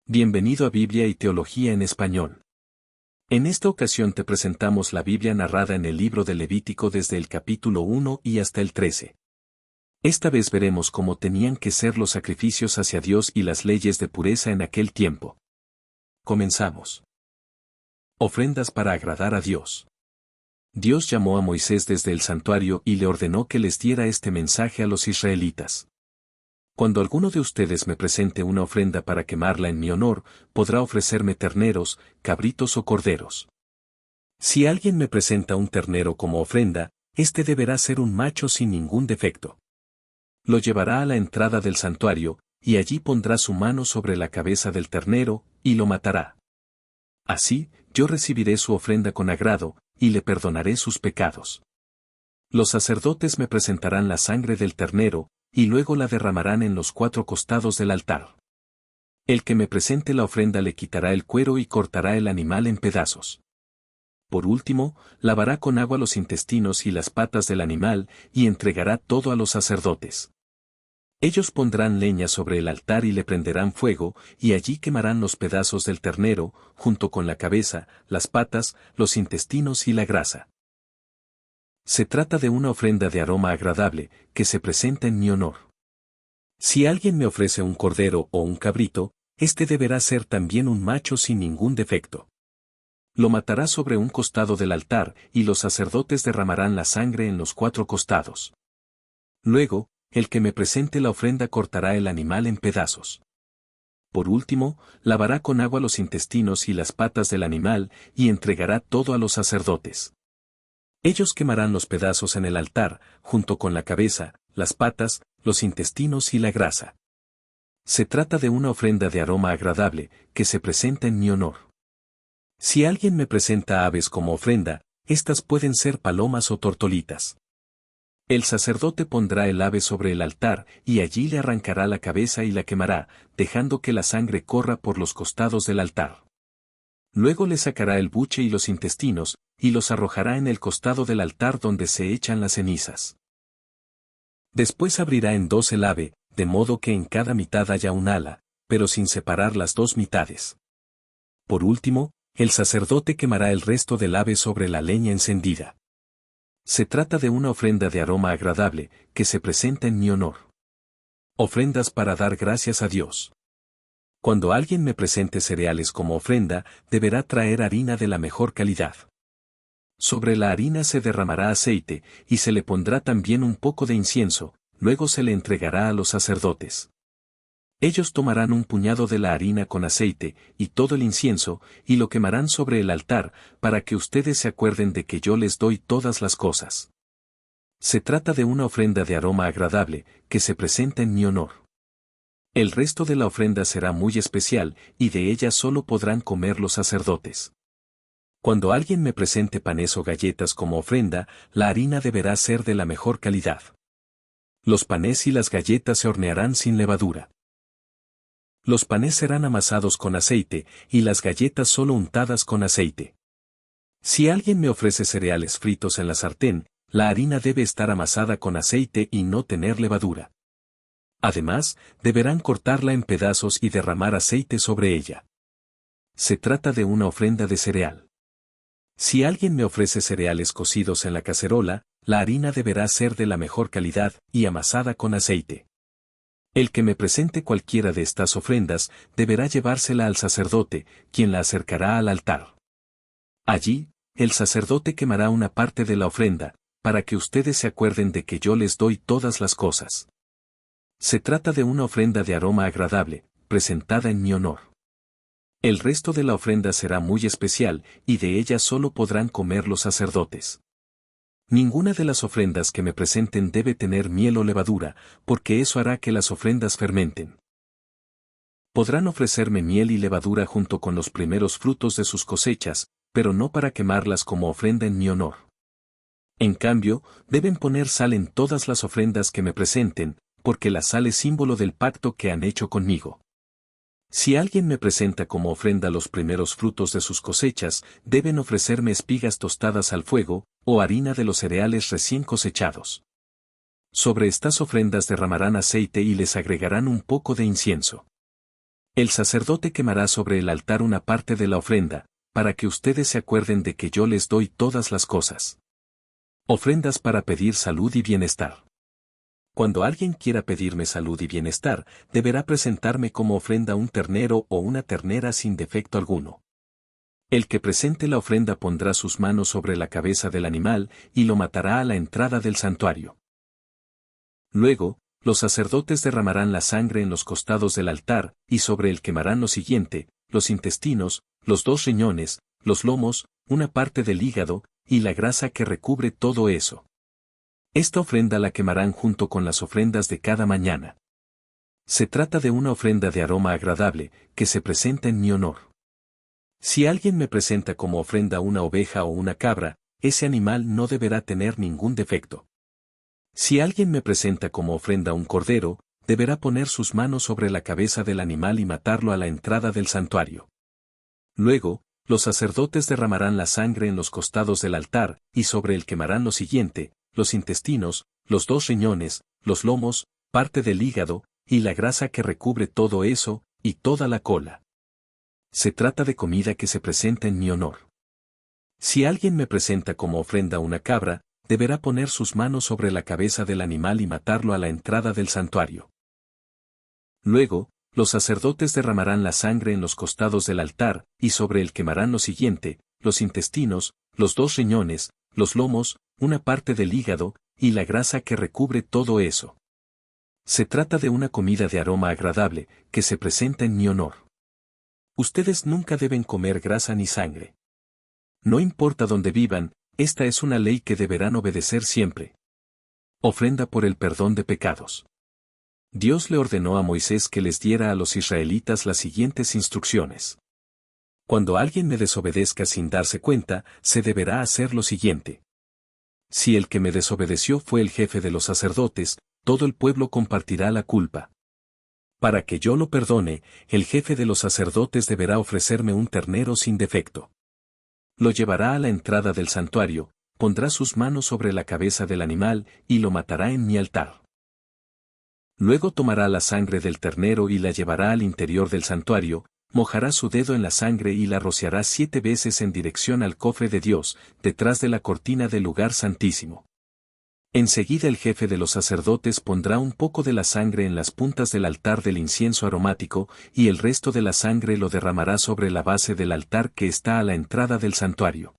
Bienvenido a Biblia y Teología en Español. En esta ocasión te presentamos la Biblia narrada en el libro de Levítico desde el capítulo 1 y hasta el 13. Esta vez veremos cómo tenían que ser los sacrificios hacia Dios y las leyes de pureza en aquel tiempo. Comenzamos. Ofrendas para agradar a Dios. Dios llamó a Moisés desde el santuario y le ordenó que les diera este mensaje a los israelitas. Cuando alguno de ustedes me presente una ofrenda para quemarla en mi honor, podrá ofrecerme terneros, cabritos o corderos. Si alguien me presenta un ternero como ofrenda, este deberá ser un macho sin ningún defecto. Lo llevará a la entrada del santuario, y allí pondrá su mano sobre la cabeza del ternero, y lo matará. Así, yo recibiré su ofrenda con agrado, y le perdonaré sus pecados. Los sacerdotes me presentarán la sangre del ternero, y luego la derramarán en los 4 costados del altar. El que me presente la ofrenda le quitará el cuero y cortará el animal en pedazos. Por último, lavará con agua los intestinos y las patas del animal, y entregará todo a los sacerdotes. Ellos pondrán leña sobre el altar y le prenderán fuego, y allí quemarán los pedazos del ternero, junto con la cabeza, las patas, los intestinos y la grasa. Se trata de una ofrenda de aroma agradable, que se presenta en mi honor. Si alguien me ofrece un cordero o un cabrito, este deberá ser también un macho sin ningún defecto. Lo matará sobre un costado del altar, y los sacerdotes derramarán la sangre en los 4 costados. Luego, el que me presente la ofrenda cortará el animal en pedazos. Por último, lavará con agua los intestinos y las patas del animal, y entregará todo a los sacerdotes. Ellos quemarán los pedazos en el altar, junto con la cabeza, las patas, los intestinos y la grasa. Se trata de una ofrenda de aroma agradable, que se presenta en mi honor. Si alguien me presenta aves como ofrenda, estas pueden ser palomas o tortolitas. El sacerdote pondrá el ave sobre el altar, y allí le arrancará la cabeza y la quemará, dejando que la sangre corra por los costados del altar. Luego le sacará el buche y los intestinos, y los arrojará en el costado del altar donde se echan las cenizas. Después abrirá en 2 el ave, de modo que en cada mitad haya un ala, pero sin separar las 2 mitades. Por último, el sacerdote quemará el resto del ave sobre la leña encendida. Se trata de una ofrenda de aroma agradable, que se presenta en mi honor. Ofrendas para dar gracias a Dios. Cuando alguien me presente cereales como ofrenda, deberá traer harina de la mejor calidad. Sobre la harina se derramará aceite, y se le pondrá también un poco de incienso, luego se le entregará a los sacerdotes. Ellos tomarán un puñado de la harina con aceite, y todo el incienso, y lo quemarán sobre el altar, para que ustedes se acuerden de que yo les doy todas las cosas. Se trata de una ofrenda de aroma agradable, que se presenta en mi honor. El resto de la ofrenda será muy especial, y de ella solo podrán comer los sacerdotes. Cuando alguien me presente panes o galletas como ofrenda, la harina deberá ser de la mejor calidad. Los panes y las galletas se hornearán sin levadura. Los panes serán amasados con aceite, y las galletas solo untadas con aceite. Si alguien me ofrece cereales fritos en la sartén, la harina debe estar amasada con aceite y no tener levadura. Además, deberán cortarla en pedazos y derramar aceite sobre ella. Se trata de una ofrenda de cereal. Si alguien me ofrece cereales cocidos en la cacerola, la harina deberá ser de la mejor calidad y amasada con aceite. El que me presente cualquiera de estas ofrendas deberá llevársela al sacerdote, quien la acercará al altar. Allí, el sacerdote quemará una parte de la ofrenda, para que ustedes se acuerden de que yo les doy todas las cosas. Se trata de una ofrenda de aroma agradable, presentada en mi honor. El resto de la ofrenda será muy especial, y de ella solo podrán comer los sacerdotes. Ninguna de las ofrendas que me presenten debe tener miel o levadura, porque eso hará que las ofrendas fermenten. Podrán ofrecerme miel y levadura junto con los primeros frutos de sus cosechas, pero no para quemarlas como ofrenda en mi honor. En cambio, deben poner sal en todas las ofrendas que me presenten, porque la sal es símbolo del pacto que han hecho conmigo. Si alguien me presenta como ofrenda los primeros frutos de sus cosechas, deben ofrecerme espigas tostadas al fuego, o harina de los cereales recién cosechados. Sobre estas ofrendas derramarán aceite y les agregarán un poco de incienso. El sacerdote quemará sobre el altar una parte de la ofrenda, para que ustedes se acuerden de que yo les doy todas las cosas. Ofrendas para pedir salud y bienestar. Cuando alguien quiera pedirme salud y bienestar, deberá presentarme como ofrenda un ternero o una ternera sin defecto alguno. El que presente la ofrenda pondrá sus manos sobre la cabeza del animal y lo matará a la entrada del santuario. Luego, los sacerdotes derramarán la sangre en los costados del altar, y sobre él quemarán lo siguiente: los intestinos, los 2 riñones, los lomos, una parte del hígado, y la grasa que recubre todo eso. Esta ofrenda la quemarán junto con las ofrendas de cada mañana. Se trata de una ofrenda de aroma agradable, que se presenta en mi honor. Si alguien me presenta como ofrenda una oveja o una cabra, ese animal no deberá tener ningún defecto. Si alguien me presenta como ofrenda un cordero, deberá poner sus manos sobre la cabeza del animal y matarlo a la entrada del santuario. Luego, los sacerdotes derramarán la sangre en los costados del altar, y sobre él quemarán lo siguiente: los intestinos, los 2 riñones, los lomos, parte del hígado, y la grasa que recubre todo eso, y toda la cola. Se trata de comida que se presenta en mi honor. Si alguien me presenta como ofrenda una cabra, deberá poner sus manos sobre la cabeza del animal y matarlo a la entrada del santuario. Luego, los sacerdotes derramarán la sangre en los costados del altar, y sobre él quemarán lo siguiente: los intestinos, los 2 riñones, los lomos, una parte del hígado, y la grasa que recubre todo eso. Se trata de una comida de aroma agradable, que se presenta en mi honor. Ustedes nunca deben comer grasa ni sangre. No importa dónde vivan, esta es una ley que deberán obedecer siempre. Ofrenda por el perdón de pecados. Dios le ordenó a Moisés que les diera a los israelitas las siguientes instrucciones. Cuando alguien me desobedezca sin darse cuenta, se deberá hacer lo siguiente. Si el que me desobedeció fue el jefe de los sacerdotes, todo el pueblo compartirá la culpa. Para que yo lo perdone, el jefe de los sacerdotes deberá ofrecerme un ternero sin defecto. Lo llevará a la entrada del santuario, pondrá sus manos sobre la cabeza del animal y lo matará en mi altar. Luego tomará la sangre del ternero y la llevará al interior del santuario, mojará su dedo en la sangre y la rociará 7 veces en dirección al cofre de Dios, detrás de la cortina del lugar santísimo. Enseguida el jefe de los sacerdotes pondrá un poco de la sangre en las puntas del altar del incienso aromático, y el resto de la sangre lo derramará sobre la base del altar que está a la entrada del santuario.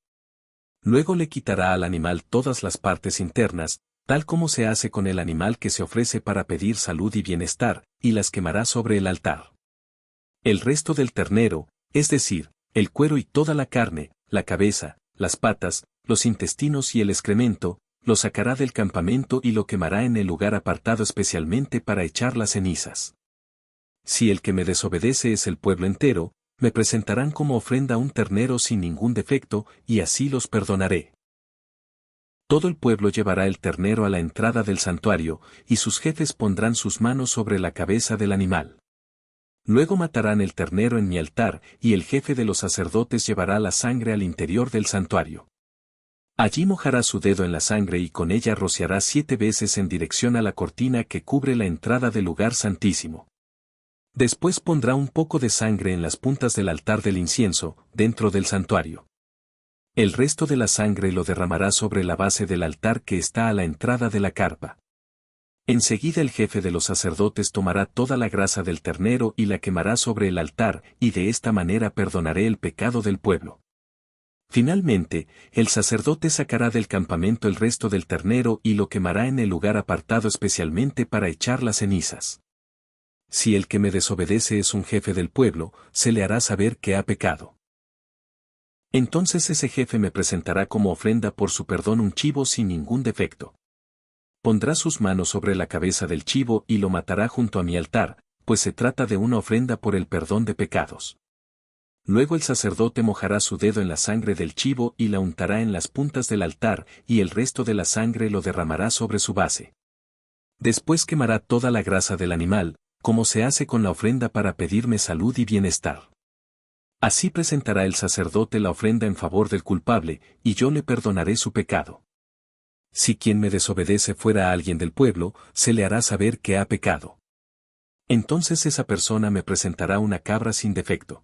Luego le quitará al animal todas las partes internas, tal como se hace con el animal que se ofrece para pedir salud y bienestar, y las quemará sobre el altar. El resto del ternero, es decir, el cuero y toda la carne, la cabeza, las patas, los intestinos y el excremento, lo sacará del campamento y lo quemará en el lugar apartado especialmente para echar las cenizas. Si el que me desobedece es el pueblo entero, me presentarán como ofrenda un ternero sin ningún defecto, y así los perdonaré. Todo el pueblo llevará el ternero a la entrada del santuario, y sus jefes pondrán sus manos sobre la cabeza del animal. Luego matarán el ternero en mi altar, y el jefe de los sacerdotes llevará la sangre al interior del santuario. Allí mojará su dedo en la sangre y con ella rociará 7 veces en dirección a la cortina que cubre la entrada del lugar santísimo. Después pondrá un poco de sangre en las puntas del altar del incienso, dentro del santuario. El resto de la sangre lo derramará sobre la base del altar que está a la entrada de la carpa. Enseguida el jefe de los sacerdotes tomará toda la grasa del ternero y la quemará sobre el altar, y de esta manera perdonaré el pecado del pueblo. Finalmente, el sacerdote sacará del campamento el resto del ternero y lo quemará en el lugar apartado especialmente para echar las cenizas. Si el que me desobedece es un jefe del pueblo, se le hará saber que ha pecado. Entonces ese jefe me presentará como ofrenda por su perdón un chivo sin ningún defecto. Pondrá sus manos sobre la cabeza del chivo y lo matará junto a mi altar, pues se trata de una ofrenda por el perdón de pecados. Luego el sacerdote mojará su dedo en la sangre del chivo y la untará en las puntas del altar, y el resto de la sangre lo derramará sobre su base. Después quemará toda la grasa del animal, como se hace con la ofrenda para pedirme salud y bienestar. Así presentará el sacerdote la ofrenda en favor del culpable, y yo le perdonaré su pecado. Si quien me desobedece fuera alguien del pueblo, se le hará saber que ha pecado. Entonces esa persona me presentará una cabra sin defecto.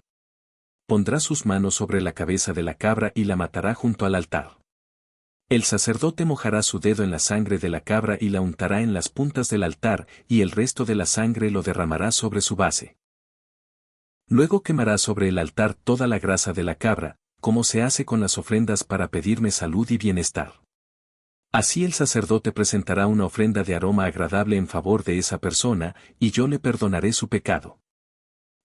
Pondrá sus manos sobre la cabeza de la cabra y la matará junto al altar. El sacerdote mojará su dedo en la sangre de la cabra y la untará en las puntas del altar, y el resto de la sangre lo derramará sobre su base. Luego quemará sobre el altar toda la grasa de la cabra, como se hace con las ofrendas para pedirme salud y bienestar. Así el sacerdote presentará una ofrenda de aroma agradable en favor de esa persona, y yo le perdonaré su pecado.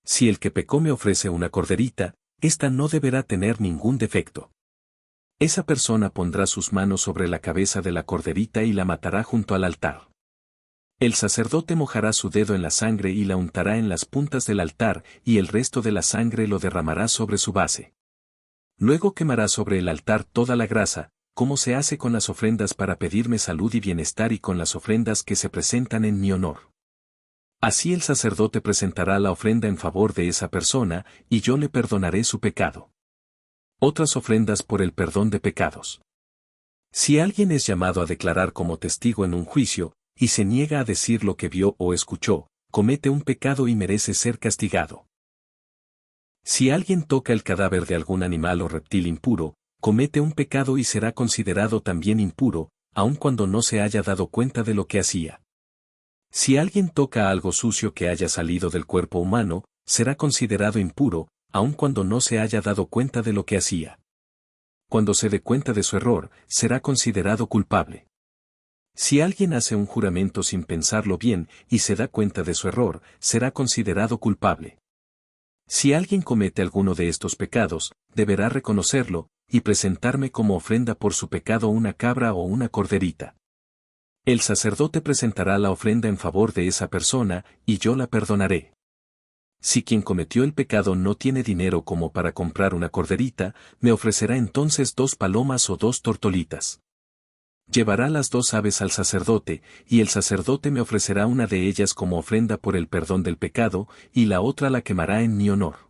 Si el que pecó me ofrece una corderita, ésta no deberá tener ningún defecto. Esa persona pondrá sus manos sobre la cabeza de la corderita y la matará junto al altar. El sacerdote mojará su dedo en la sangre y la untará en las puntas del altar, y el resto de la sangre lo derramará sobre su base. Luego quemará sobre el altar toda la grasa, como se hace con las ofrendas para pedirme salud y bienestar y con las ofrendas que se presentan en mi honor. Así el sacerdote presentará la ofrenda en favor de esa persona, y yo le perdonaré su pecado. Otras ofrendas por el perdón de pecados. Si alguien es llamado a declarar como testigo en un juicio, y se niega a decir lo que vio o escuchó, comete un pecado y merece ser castigado. Si alguien toca el cadáver de algún animal o reptil impuro, comete un pecado y será considerado también impuro, aun cuando no se haya dado cuenta de lo que hacía. Si alguien toca algo sucio que haya salido del cuerpo humano, será considerado impuro, aun cuando no se haya dado cuenta de lo que hacía. Cuando se dé cuenta de su error, será considerado culpable. Si alguien hace un juramento sin pensarlo bien y se da cuenta de su error, será considerado culpable. Si alguien comete alguno de estos pecados, deberá reconocerlo, y presentarme como ofrenda por su pecado una cabra o una corderita. El sacerdote presentará la ofrenda en favor de esa persona, y yo la perdonaré. Si quien cometió el pecado no tiene dinero como para comprar una corderita, me ofrecerá entonces 2 palomas o 2 tortolitas. Llevará las 2 aves al sacerdote, y el sacerdote me ofrecerá una de ellas como ofrenda por el perdón del pecado, y la otra la quemará en mi honor.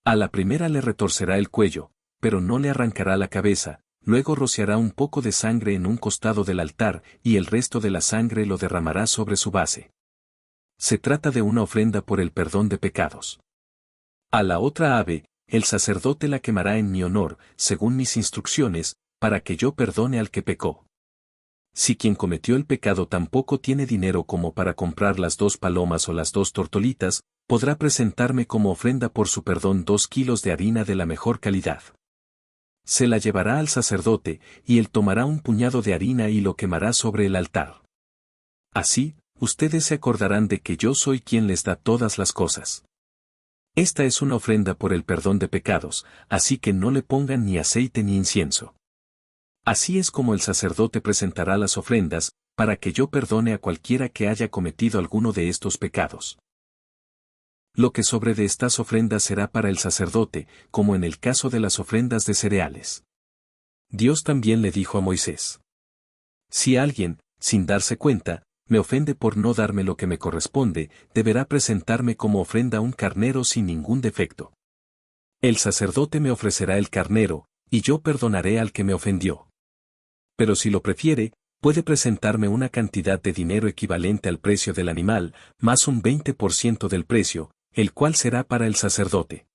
A la primera le retorcerá el cuello, pero no le arrancará la cabeza, luego rociará un poco de sangre en un costado del altar, y el resto de la sangre lo derramará sobre su base. Se trata de una ofrenda por el perdón de pecados. A la otra ave, el sacerdote la quemará en mi honor, según mis instrucciones, para que yo perdone al que pecó. Si quien cometió el pecado tampoco tiene dinero como para comprar las 2 palomas o las 2 tortolitas, podrá presentarme como ofrenda por su perdón 2 kilos de harina de la mejor calidad. Se la llevará al sacerdote, y él tomará un puñado de harina y lo quemará sobre el altar. Así, ustedes se acordarán de que yo soy quien les da todas las cosas. Esta es una ofrenda por el perdón de pecados, así que no le pongan ni aceite ni incienso. Así es como el sacerdote presentará las ofrendas, para que yo perdone a cualquiera que haya cometido alguno de estos pecados. Lo que sobre de estas ofrendas será para el sacerdote, como en el caso de las ofrendas de cereales. Dios también le dijo a Moisés: si alguien, sin darse cuenta, me ofende por no darme lo que me corresponde, deberá presentarme como ofrenda un carnero sin ningún defecto. El sacerdote me ofrecerá el carnero, y yo perdonaré al que me ofendió. Pero si lo prefiere, puede presentarme una cantidad de dinero equivalente al precio del animal, más un 20% del precio, el cual será para el sacerdote.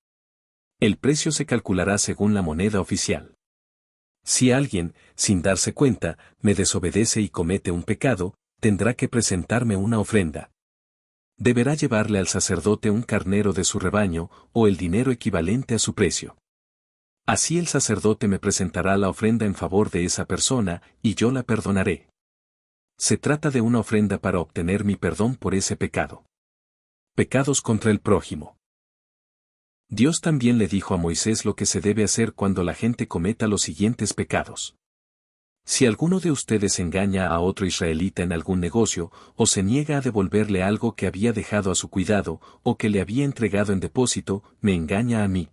El precio se calculará según la moneda oficial. Si alguien, sin darse cuenta, me desobedece y comete un pecado, tendrá que presentarme una ofrenda. Deberá llevarle al sacerdote un carnero de su rebaño, o el dinero equivalente a su precio. Así el sacerdote me presentará la ofrenda en favor de esa persona, y yo la perdonaré. Se trata de una ofrenda para obtener mi perdón por ese pecado. Pecados contra el prójimo. Dios también le dijo a Moisés lo que se debe hacer cuando la gente cometa los siguientes pecados. Si alguno de ustedes engaña a otro israelita en algún negocio, o se niega a devolverle algo que había dejado a su cuidado, o que le había entregado en depósito, me engaña a mí.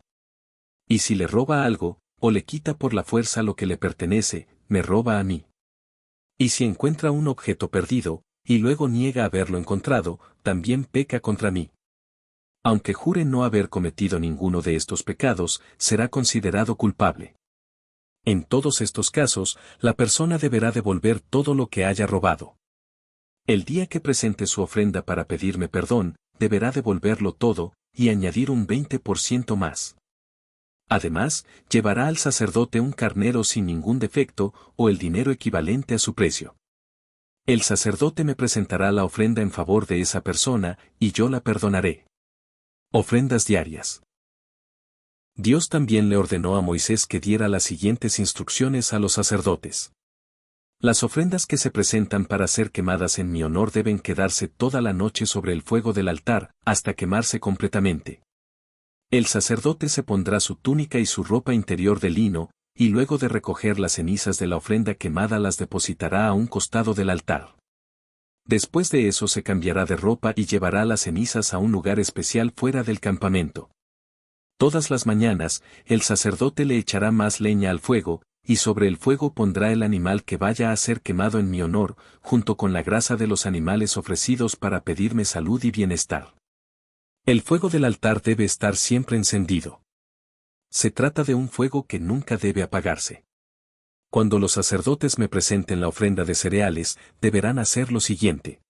Y si le roba algo, o le quita por la fuerza lo que le pertenece, me roba a mí. Y si encuentra un objeto perdido, y luego niega haberlo encontrado, también peca contra mí. Aunque jure no haber cometido ninguno de estos pecados, será considerado culpable. En todos estos casos, la persona deberá devolver todo lo que haya robado. El día que presente su ofrenda para pedirme perdón, deberá devolverlo todo, y añadir un 20% más. Además, llevará al sacerdote un carnero sin ningún defecto, o el dinero equivalente a su precio. El sacerdote me presentará la ofrenda en favor de esa persona, y yo la perdonaré. Ofrendas diarias. Dios también le ordenó a Moisés que diera las siguientes instrucciones a los sacerdotes. Las ofrendas que se presentan para ser quemadas en mi honor deben quedarse toda la noche sobre el fuego del altar, hasta quemarse completamente. El sacerdote se pondrá su túnica y su ropa interior de lino, y luego de recoger las cenizas de la ofrenda quemada las depositará a un costado del altar. Después de eso se cambiará de ropa y llevará las cenizas a un lugar especial fuera del campamento. Todas las mañanas, el sacerdote le echará más leña al fuego, y sobre el fuego pondrá el animal que vaya a ser quemado en mi honor, junto con la grasa de los animales ofrecidos para pedirme salud y bienestar. El fuego del altar debe estar siempre encendido. Se trata de un fuego que nunca debe apagarse. Cuando los sacerdotes me presenten la ofrenda de cereales, deberán hacer lo siguiente.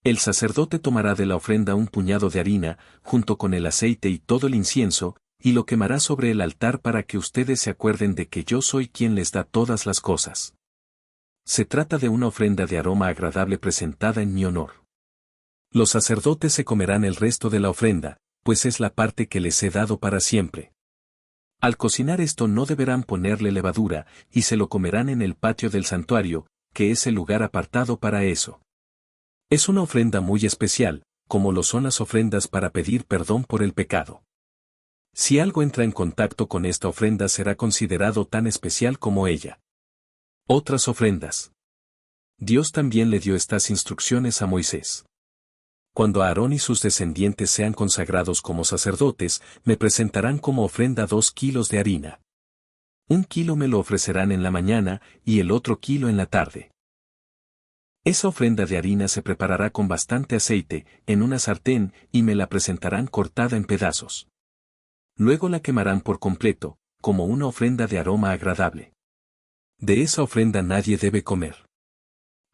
El sacerdote tomará de la ofrenda un puñado de harina, junto con el aceite y todo el incienso, y lo quemará sobre el altar para que ustedes se acuerden de que yo soy quien les da todas las cosas. Se trata de una ofrenda de aroma agradable presentada en mi honor. Los sacerdotes se comerán el resto de la ofrenda, pues es la parte que les he dado para siempre. Al cocinar esto no deberán ponerle levadura, y se lo comerán en el patio del santuario, que es el lugar apartado para eso. Es una ofrenda muy especial, como lo son las ofrendas para pedir perdón por el pecado. Si algo entra en contacto con esta ofrenda será considerado tan especial como ella. Otras ofrendas. Dios también le dio estas instrucciones a Moisés. Cuando Aarón y sus descendientes sean consagrados como sacerdotes, me presentarán como ofrenda 2 kilos de harina. 1 kilo me lo ofrecerán en la mañana, y el otro kilo en la tarde. Esa ofrenda de harina se preparará con bastante aceite, en una sartén, y me la presentarán cortada en pedazos. Luego la quemarán por completo, como una ofrenda de aroma agradable. De esa ofrenda nadie debe comer.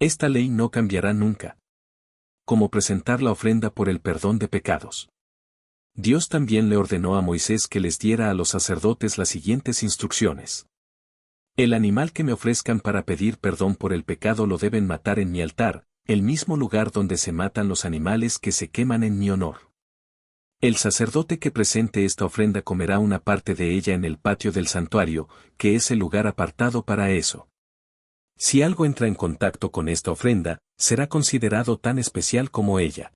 Esta ley no cambiará nunca. Como presentar la ofrenda por el perdón de pecados. Dios también le ordenó a Moisés que les diera a los sacerdotes las siguientes instrucciones. El animal que me ofrezcan para pedir perdón por el pecado lo deben matar en mi altar, el mismo lugar donde se matan los animales que se queman en mi honor. El sacerdote que presente esta ofrenda comerá una parte de ella en el patio del santuario, que es el lugar apartado para eso. Si algo entra en contacto con esta ofrenda, será considerado tan especial como ella.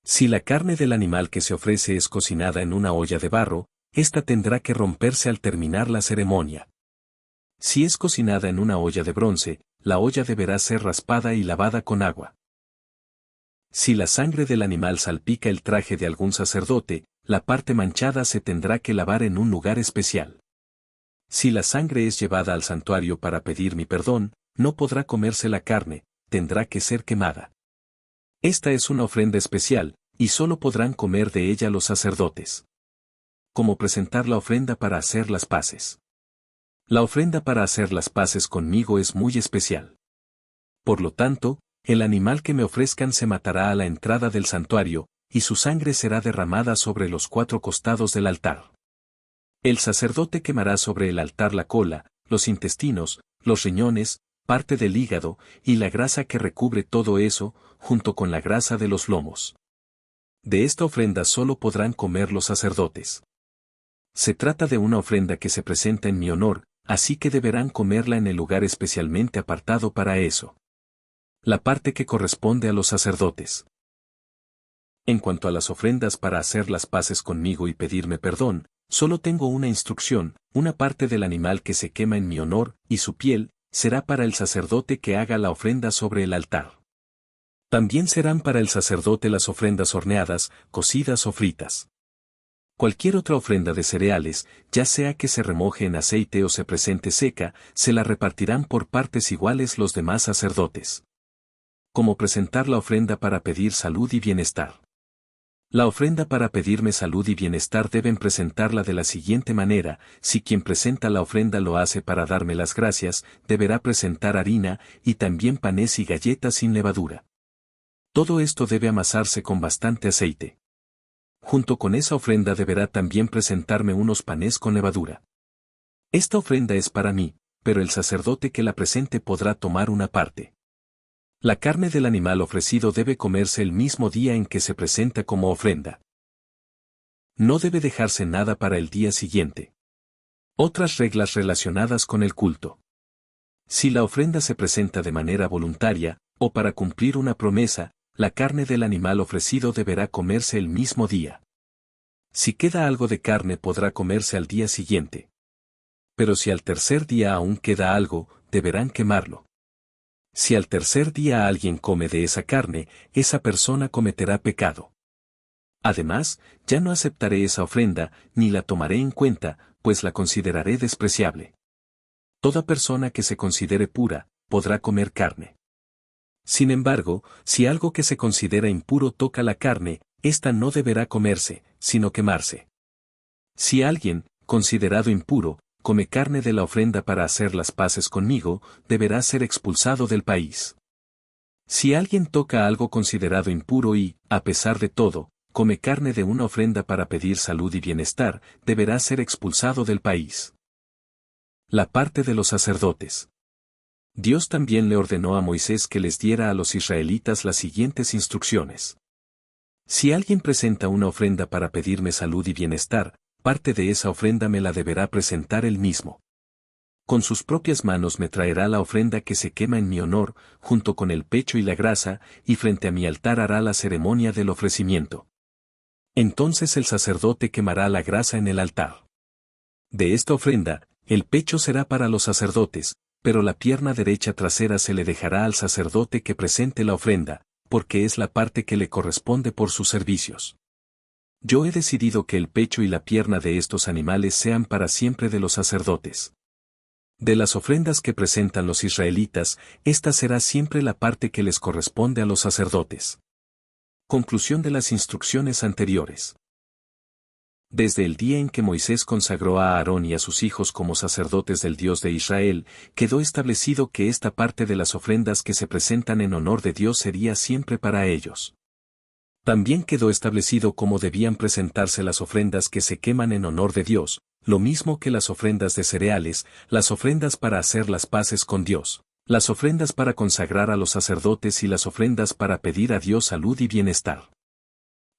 Si la carne del animal que se ofrece es cocinada en una olla de barro, ésta tendrá que romperse al terminar la ceremonia. Si es cocinada en una olla de bronce, la olla deberá ser raspada y lavada con agua. Si la sangre del animal salpica el traje de algún sacerdote, la parte manchada se tendrá que lavar en un lugar especial. Si la sangre es llevada al santuario para pedir mi perdón, no podrá comerse la carne, tendrá que ser quemada. Esta es una ofrenda especial, y solo podrán comer de ella los sacerdotes. Como presentar la ofrenda para hacer las paces. La ofrenda para hacer las paces conmigo es muy especial. Por lo tanto, el animal que me ofrezcan se matará a la entrada del santuario, y su sangre será derramada sobre los 4 costados del altar. El sacerdote quemará sobre el altar la cola, los intestinos, los riñones, parte del hígado, y la grasa que recubre todo eso, junto con la grasa de los lomos. De esta ofrenda solo podrán comer los sacerdotes. Se trata de una ofrenda que se presenta en mi honor, así que deberán comerla en el lugar especialmente apartado para eso. La parte que corresponde a los sacerdotes. En cuanto a las ofrendas para hacer las paces conmigo y pedirme perdón, solo tengo una instrucción: una parte del animal que se quema en mi honor, y su piel, será para el sacerdote que haga la ofrenda sobre el altar. También serán para el sacerdote las ofrendas horneadas, cocidas o fritas. Cualquier otra ofrenda de cereales, ya sea que se remoje en aceite o se presente seca, se la repartirán por partes iguales los demás sacerdotes. Como presentar la ofrenda para pedir salud y bienestar. La ofrenda para pedirme salud y bienestar deben presentarla de la siguiente manera: si quien presenta la ofrenda lo hace para darme las gracias, deberá presentar harina, y también panes y galletas sin levadura. Todo esto debe amasarse con bastante aceite. Junto con esa ofrenda deberá también presentarme unos panes con levadura. Esta ofrenda es para mí, pero el sacerdote que la presente podrá tomar una parte. La carne del animal ofrecido debe comerse el mismo día en que se presenta como ofrenda. No debe dejarse nada para el día siguiente. Otras reglas relacionadas con el culto. Si la ofrenda se presenta de manera voluntaria, o para cumplir una promesa, la carne del animal ofrecido deberá comerse el mismo día. Si queda algo de carne podrá comerse al día siguiente. Pero si al tercer día aún queda algo, deberán quemarlo. Si al tercer día alguien come de esa carne, esa persona cometerá pecado. Además, ya no aceptaré esa ofrenda, ni la tomaré en cuenta, pues la consideraré despreciable. Toda persona que se considere pura, podrá comer carne. Sin embargo, si algo que se considera impuro toca la carne, ésta no deberá comerse, sino quemarse. Si alguien, considerado impuro, come carne de la ofrenda para hacer las paces conmigo, deberá ser expulsado del país. Si alguien toca algo considerado impuro y, a pesar de todo, come carne de una ofrenda para pedir salud y bienestar, deberá ser expulsado del país. La parte de los sacerdotes. Dios también le ordenó a Moisés que les diera a los israelitas las siguientes instrucciones. Si alguien presenta una ofrenda para pedirme salud y bienestar, parte de esa ofrenda me la deberá presentar él mismo. Con sus propias manos me traerá la ofrenda que se quema en mi honor, junto con el pecho y la grasa, y frente a mi altar hará la ceremonia del ofrecimiento. Entonces el sacerdote quemará la grasa en el altar. De esta ofrenda, el pecho será para los sacerdotes, pero la pierna derecha trasera se le dejará al sacerdote que presente la ofrenda, porque es la parte que le corresponde por sus servicios. Yo he decidido que el pecho y la pierna de estos animales sean para siempre de los sacerdotes. De las ofrendas que presentan los israelitas, esta será siempre la parte que les corresponde a los sacerdotes. Conclusión de las instrucciones anteriores. Desde el día en que Moisés consagró a Aarón y a sus hijos como sacerdotes del Dios de Israel, quedó establecido que esta parte de las ofrendas que se presentan en honor de Dios sería siempre para ellos. También quedó establecido cómo debían presentarse las ofrendas que se queman en honor de Dios, lo mismo que las ofrendas de cereales, las ofrendas para hacer las paces con Dios, las ofrendas para consagrar a los sacerdotes y las ofrendas para pedir a Dios salud y bienestar.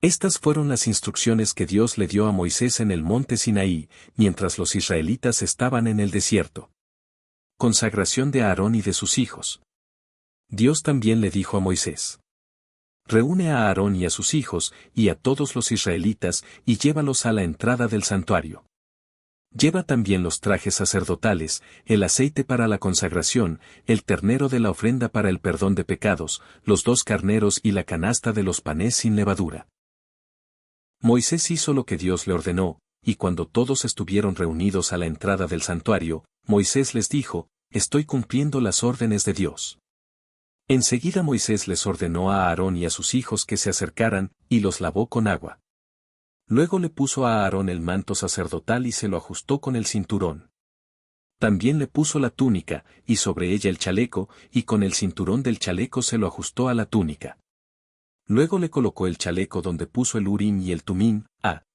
Estas fueron las instrucciones que Dios le dio a Moisés en el monte Sinaí, mientras los israelitas estaban en el desierto. Consagración de Aarón y de sus hijos. Dios también le dijo a Moisés: reúne a Aarón y a sus hijos, y a todos los israelitas, y llévalos a la entrada del santuario. Lleva también los trajes sacerdotales, el aceite para la consagración, el ternero de la ofrenda para el perdón de pecados, los 2 carneros y la canasta de los panes sin levadura. Moisés hizo lo que Dios le ordenó, y cuando todos estuvieron reunidos a la entrada del santuario, Moisés les dijo: estoy cumpliendo las órdenes de Dios. Enseguida Moisés les ordenó a Aarón y a sus hijos que se acercaran, y los lavó con agua. Luego le puso a Aarón el manto sacerdotal y se lo ajustó con el cinturón. También le puso la túnica, y sobre ella el chaleco, y con el cinturón del chaleco se lo ajustó a la túnica. Luego le colocó el chaleco donde puso el Urim y el Tumim,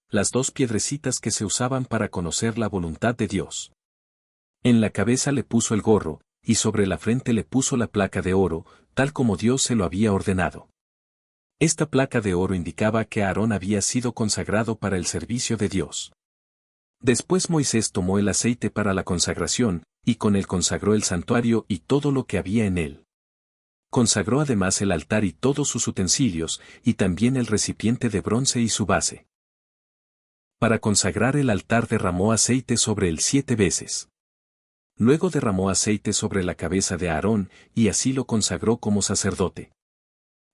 las 2 piedrecitas que se usaban para conocer la voluntad de Dios. En la cabeza le puso el gorro, y sobre la frente le puso la placa de oro, tal como Dios se lo había ordenado. Esta placa de oro indicaba que Aarón había sido consagrado para el servicio de Dios. Después Moisés tomó el aceite para la consagración, y con él consagró el santuario y todo lo que había en él. Consagró además el altar y todos sus utensilios, y también el recipiente de bronce y su base. Para consagrar el altar derramó aceite sobre él 7 veces. Luego derramó aceite sobre la cabeza de Aarón, y así lo consagró como sacerdote.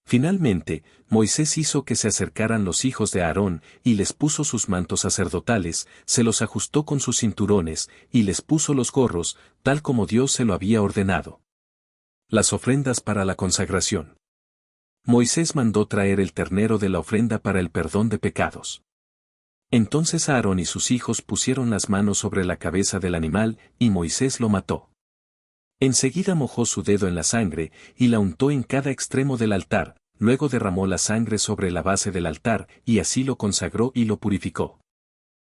Finalmente, Moisés hizo que se acercaran los hijos de Aarón, y les puso sus mantos sacerdotales, se los ajustó con sus cinturones, y les puso los gorros, tal como Dios se lo había ordenado. Las ofrendas para la consagración. Moisés mandó traer el ternero de la ofrenda para el perdón de pecados. Entonces Aarón y sus hijos pusieron las manos sobre la cabeza del animal, y Moisés lo mató. Enseguida mojó su dedo en la sangre, y la untó en cada extremo del altar, luego derramó la sangre sobre la base del altar, y así lo consagró y lo purificó.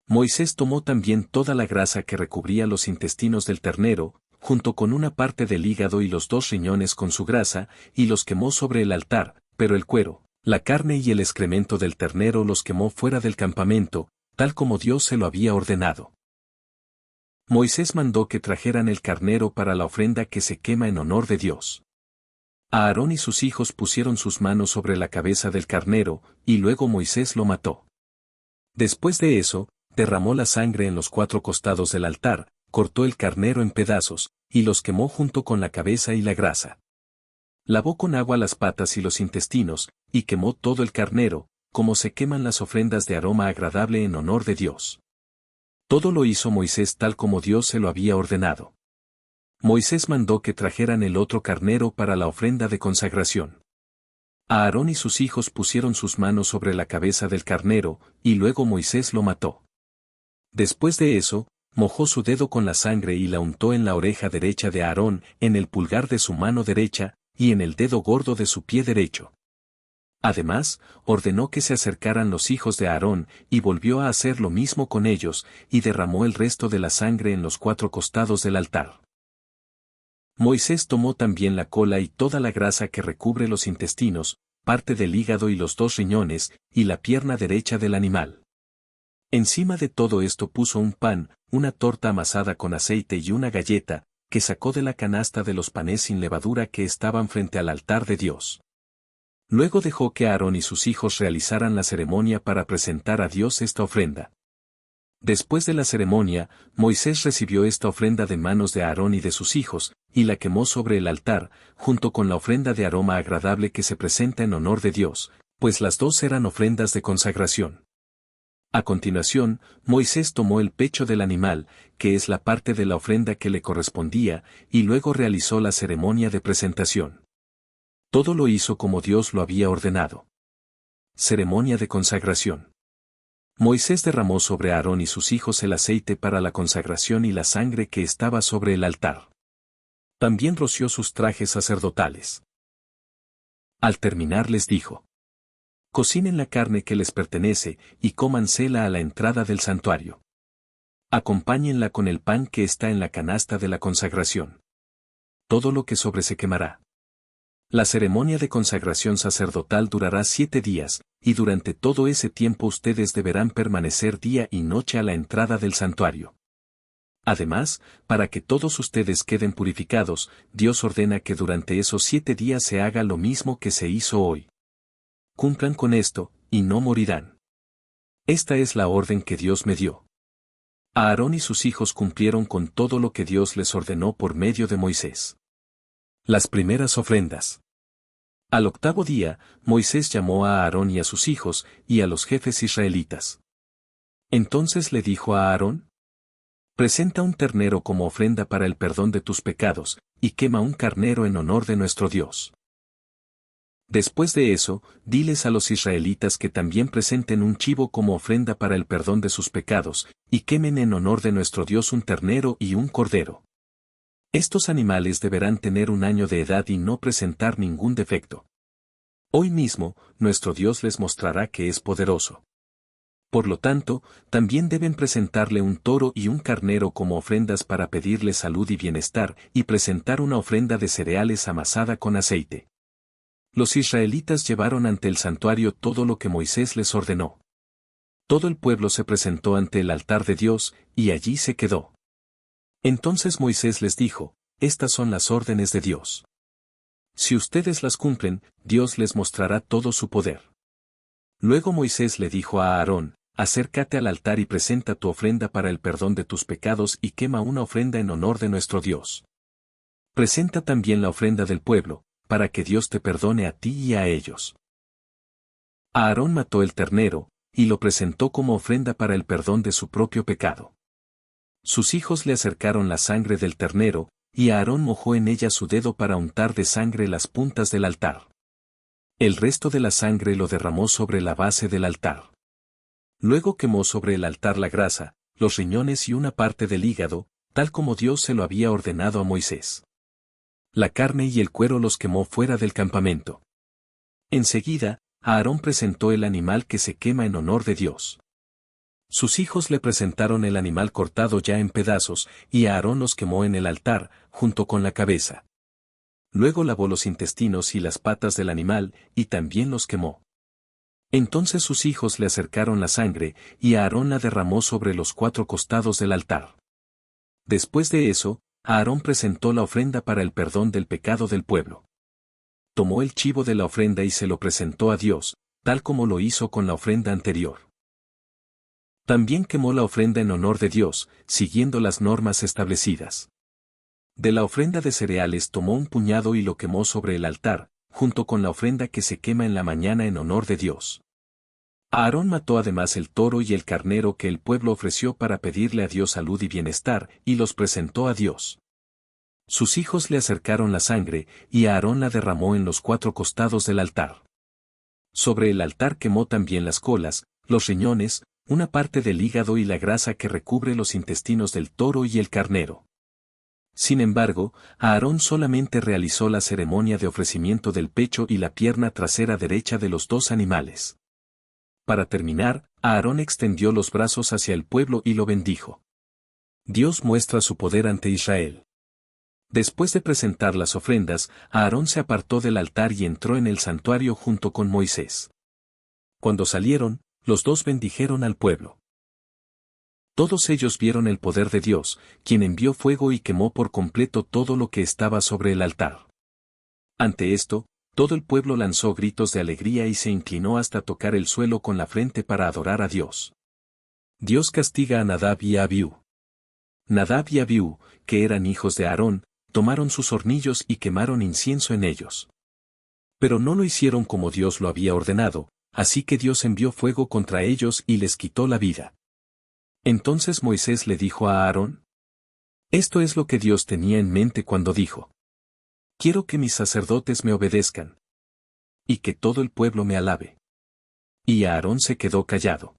Moisés tomó también toda la grasa que recubría los intestinos del ternero, junto con una parte del hígado y los 2 riñones con su grasa, y los quemó sobre el altar, pero el cuero, la carne y el excremento del ternero los quemó fuera del campamento, tal como Dios se lo había ordenado. Moisés mandó que trajeran el carnero para la ofrenda que se quema en honor de Dios. Aarón y sus hijos pusieron sus manos sobre la cabeza del carnero, y luego Moisés lo mató. Después de eso, derramó la sangre en los 4 costados del altar, cortó el carnero en pedazos, y los quemó junto con la cabeza y la grasa. Lavó con agua las patas y los intestinos, y quemó todo el carnero, como se queman las ofrendas de aroma agradable en honor de Dios. Todo lo hizo Moisés tal como Dios se lo había ordenado. Moisés mandó que trajeran el otro carnero para la ofrenda de consagración. Aarón y sus hijos pusieron sus manos sobre la cabeza del carnero, y luego Moisés lo mató. Después de eso, mojó su dedo con la sangre y la untó en la oreja derecha de Aarón, en el pulgar de su mano derecha, y en el dedo gordo de su pie derecho. Además, ordenó que se acercaran los hijos de Aarón, y volvió a hacer lo mismo con ellos, y derramó el resto de la sangre en los 4 costados del altar. Moisés tomó también la cola y toda la grasa que recubre los intestinos, parte del hígado y los 2 riñones, y la pierna derecha del animal. Encima de todo esto puso un pan, una torta amasada con aceite y una galleta, que sacó de la canasta de los panes sin levadura que estaban frente al altar de Dios. Luego dejó que Aarón y sus hijos realizaran la ceremonia para presentar a Dios esta ofrenda. Después de la ceremonia, Moisés recibió esta ofrenda de manos de Aarón y de sus hijos, y la quemó sobre el altar, junto con la ofrenda de aroma agradable que se presenta en honor de Dios, pues las 2 eran ofrendas de consagración. A continuación, Moisés tomó el pecho del animal, que es la parte de la ofrenda que le correspondía, y luego realizó la ceremonia de presentación. Todo lo hizo como Dios lo había ordenado. Ceremonia de consagración. Moisés derramó sobre Aarón y sus hijos el aceite para la consagración y la sangre que estaba sobre el altar. También roció sus trajes sacerdotales. Al terminar les dijo: cocinen la carne que les pertenece, y cómansela a la entrada del santuario. Acompáñenla con el pan que está en la canasta de la consagración. Todo lo que sobre se quemará. La ceremonia de consagración sacerdotal durará 7 días, y durante todo ese tiempo ustedes deberán permanecer día y noche a la entrada del santuario. Además, para que todos ustedes queden purificados, Dios ordena que durante esos 7 días se haga lo mismo que se hizo hoy. Cumplan con esto, y no morirán. Esta es la orden que Dios me dio. Aarón y sus hijos cumplieron con todo lo que Dios les ordenó por medio de Moisés. Las primeras ofrendas. Al 8º día, Moisés llamó a Aarón y a sus hijos, y a los jefes israelitas. Entonces le dijo a Aarón: presenta un ternero como ofrenda para el perdón de tus pecados, y quema un carnero en honor de nuestro Dios. Después de eso, diles a los israelitas que también presenten un chivo como ofrenda para el perdón de sus pecados, y quemen en honor de nuestro Dios un ternero y un cordero. Estos animales deberán tener 1 año de edad y no presentar ningún defecto. Hoy mismo, nuestro Dios les mostrará que es poderoso. Por lo tanto, también deben presentarle un toro y un carnero como ofrendas para pedirle salud y bienestar, y presentar una ofrenda de cereales amasada con aceite. Los israelitas llevaron ante el santuario todo lo que Moisés les ordenó. Todo el pueblo se presentó ante el altar de Dios, y allí se quedó. Entonces Moisés les dijo: estas son las órdenes de Dios. Si ustedes las cumplen, Dios les mostrará todo su poder. Luego Moisés le dijo a Aarón: acércate al altar y presenta tu ofrenda para el perdón de tus pecados y quema una ofrenda en honor de nuestro Dios. Presenta también la ofrenda del pueblo, para que Dios te perdone a ti y a ellos. Aarón mató el ternero, y lo presentó como ofrenda para el perdón de su propio pecado. Sus hijos le acercaron la sangre del ternero, y Aarón mojó en ella su dedo para untar de sangre las puntas del altar. El resto de la sangre lo derramó sobre la base del altar. Luego quemó sobre el altar la grasa, los riñones y una parte del hígado, tal como Dios se lo había ordenado a Moisés. La carne y el cuero los quemó fuera del campamento. Enseguida, Aarón presentó el animal que se quema en honor de Dios. Sus hijos le presentaron el animal cortado ya en pedazos, y Aarón los quemó en el altar, junto con la cabeza. Luego lavó los intestinos y las patas del animal, y también los quemó. Entonces sus hijos le acercaron la sangre, y Aarón la derramó sobre los 4 costados del altar. Después de eso, Aarón presentó la ofrenda para el perdón del pecado del pueblo. Tomó el chivo de la ofrenda y se lo presentó a Dios, tal como lo hizo con la ofrenda anterior. También quemó la ofrenda en honor de Dios, siguiendo las normas establecidas. De la ofrenda de cereales tomó un puñado y lo quemó sobre el altar, junto con la ofrenda que se quema en la mañana en honor de Dios. Aarón mató además el toro y el carnero que el pueblo ofreció para pedirle a Dios salud y bienestar, y los presentó a Dios. Sus hijos le acercaron la sangre, y Aarón la derramó en los 4 costados del altar. Sobre el altar quemó también las colas, los riñones, una parte del hígado y la grasa que recubre los intestinos del toro y el carnero. Sin embargo, Aarón solamente realizó la ceremonia de ofrecimiento del pecho y la pierna trasera derecha de los 2 animales. Para terminar, Aarón extendió los brazos hacia el pueblo y lo bendijo. Dios muestra su poder ante Israel. Después de presentar las ofrendas, Aarón se apartó del altar y entró en el santuario junto con Moisés. Cuando salieron, los 2 bendijeron al pueblo. Todos ellos vieron el poder de Dios, quien envió fuego y quemó por completo todo lo que estaba sobre el altar. Ante esto, todo el pueblo lanzó gritos de alegría y se inclinó hasta tocar el suelo con la frente para adorar a Dios. Dios castiga a Nadab y a Abiú. Nadab y Abiú, que eran hijos de Aarón, tomaron sus hornillos y quemaron incienso en ellos. Pero no lo hicieron como Dios lo había ordenado, así que Dios envió fuego contra ellos y les quitó la vida. Entonces Moisés le dijo a Aarón: Esto es lo que Dios tenía en mente cuando dijo: Quiero que mis sacerdotes me obedezcan. Y que todo el pueblo me alabe. Y Aarón se quedó callado.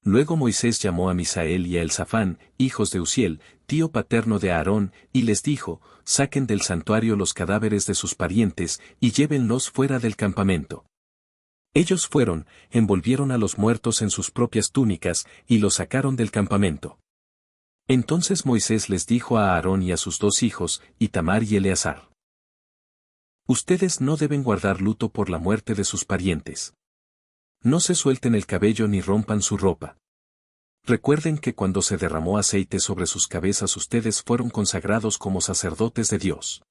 Luego Moisés llamó a Misael y a Elzafán, hijos de Uziel, tío paterno de Aarón, y les dijo: Saquen del santuario los cadáveres de sus parientes, y llévenlos fuera del campamento. Ellos fueron, envolvieron a los muertos en sus propias túnicas, y los sacaron del campamento. Entonces Moisés les dijo a Aarón y a sus 2 hijos, Itamar y Eleazar: Ustedes no deben guardar luto por la muerte de sus parientes. No se suelten el cabello ni rompan su ropa. Recuerden que cuando se derramó aceite sobre sus cabezas ustedes fueron consagrados como sacerdotes de Dios.